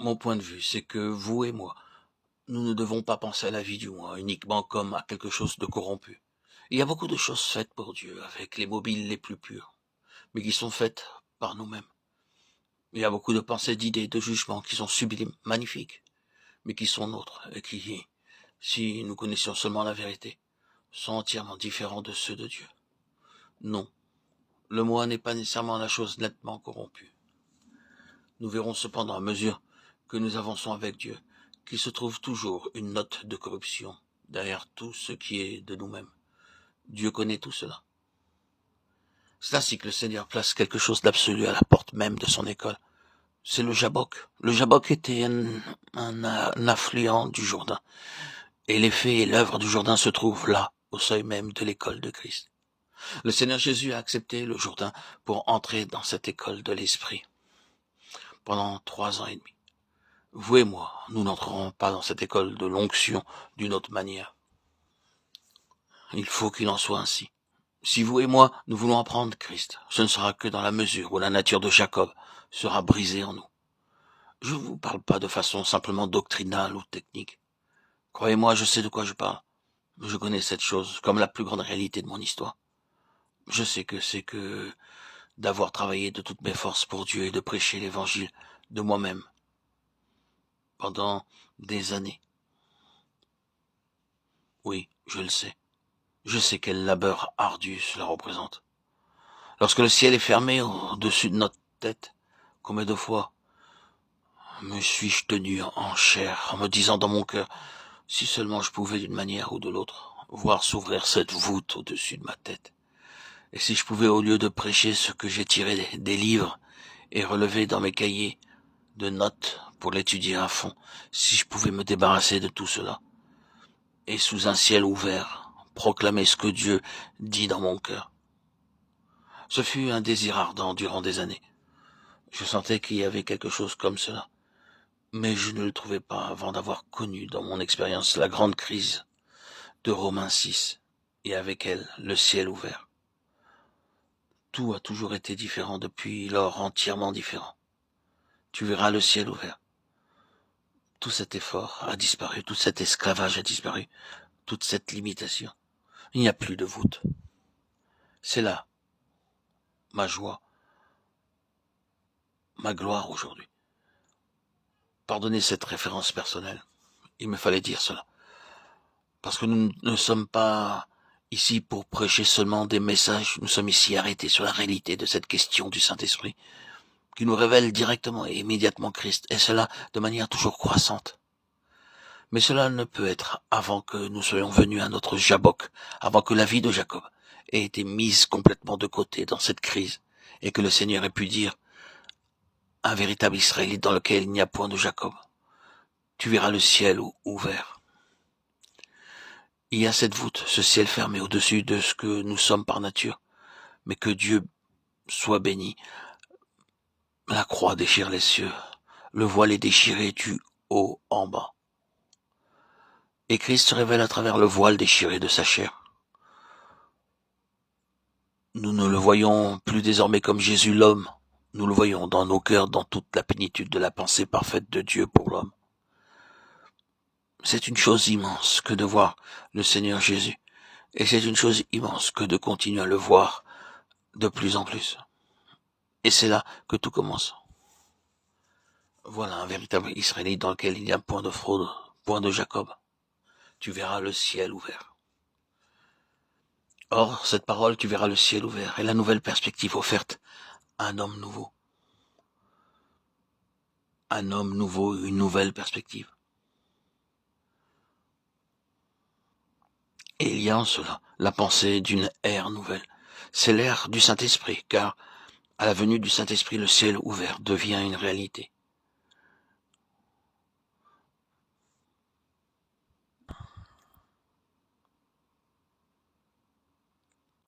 Mon point de vue, c'est que vous et moi, nous ne devons pas penser à la vie du moi uniquement comme à quelque chose de corrompu. Il y a beaucoup de choses faites pour Dieu avec les mobiles les plus purs, mais qui sont faites par nous-mêmes. Il y a beaucoup de pensées, d'idées, de jugements qui sont sublimes, magnifiques, mais qui sont nôtres et qui, si nous connaissions seulement la vérité, sont entièrement différents de ceux de Dieu. Non, le moi n'est pas nécessairement la chose nettement corrompue. Nous verrons cependant à mesure que nous avançons avec Dieu qu'il se trouve toujours une note de corruption derrière tout ce qui est de nous-mêmes. Dieu connaît tout cela. C'est ainsi que le Seigneur place quelque chose d'absolu à la porte même de son école. C'est le Jabbok. Le Jabbok était un affluent du Jourdain. Et l'effet et l'œuvre du Jourdain se trouvent là, au seuil même de l'école de Christ. Le Seigneur Jésus a accepté le Jourdain pour entrer dans cette école de l'Esprit pendant 3 ans et demi. Vous et moi, nous n'entrerons pas dans cette école de l'onction d'une autre manière. Il faut qu'il en soit ainsi. Si vous et moi, nous voulons apprendre Christ, ce ne sera que dans la mesure où la nature de Jacob sera brisée en nous. Je ne vous parle pas de façon simplement doctrinale ou technique. Croyez-moi, je sais de quoi je parle. Je connais cette chose comme la plus grande réalité de mon histoire. Je sais que c'est que d'avoir travaillé de toutes mes forces pour Dieu et de prêcher l'évangile de moi-même pendant des années. Oui, je le sais. Je sais quel labeur ardu cela représente. Lorsque le ciel est fermé au-dessus de notre tête, combien de fois me suis-je tenu en chair en me disant dans mon cœur, si seulement je pouvais d'une manière ou de l'autre voir s'ouvrir cette voûte au-dessus de ma tête. Et si je pouvais, au lieu de prêcher ce que j'ai tiré des livres et relevé dans mes cahiers de notes pour l'étudier à fond, si je pouvais me débarrasser de tout cela, et sous un ciel ouvert, proclamer ce que Dieu dit dans mon cœur. Ce fut un désir ardent durant des années. Je sentais qu'il y avait quelque chose comme cela, mais je ne le trouvais pas avant d'avoir connu dans mon expérience la grande crise de Romains 6, et avec elle le ciel ouvert. Tout a toujours été différent depuis lors, entièrement différent. Tu verras le ciel ouvert. Tout cet effort a disparu, tout cet esclavage a disparu, toute cette limitation. Il n'y a plus de voûte. C'est là ma joie, ma gloire aujourd'hui. Pardonnez cette référence personnelle. Il me fallait dire cela. Parce que nous ne sommes pas ici pour prêcher seulement des messages, nous sommes ici arrêtés sur la réalité de cette question du Saint-Esprit, qui nous révèle directement et immédiatement Christ, et cela de manière toujours croissante. Mais cela ne peut être avant que nous soyons venus à notre Jabbok, avant que la vie de Jacob ait été mise complètement de côté dans cette crise, et que le Seigneur ait pu dire, un véritable Israélite dans lequel il n'y a point de Jacob, tu verras le ciel ouvert. Il y a cette voûte, ce ciel fermé au-dessus de ce que nous sommes par nature, mais que Dieu soit béni. La croix déchire les cieux, le voile est déchiré du haut en bas. Et Christ se révèle à travers le voile déchiré de sa chair. Nous ne le voyons plus désormais comme Jésus l'homme, nous le voyons dans nos cœurs, dans toute la plénitude de la pensée parfaite de Dieu pour l'homme. C'est une chose immense que de voir le Seigneur Jésus, et c'est une chose immense que de continuer à le voir de plus en plus. Et c'est là que tout commence. Voilà un véritable Israélite dans lequel il n'y a point de fraude, point de Jacob. Tu verras le ciel ouvert. Or, cette parole, tu verras le ciel ouvert, est la nouvelle perspective offerte à un homme nouveau. Un homme nouveau, une nouvelle perspective. Et il y a en cela la pensée d'une ère nouvelle. C'est l'ère du Saint-Esprit, car à la venue du Saint-Esprit, le ciel ouvert devient une réalité.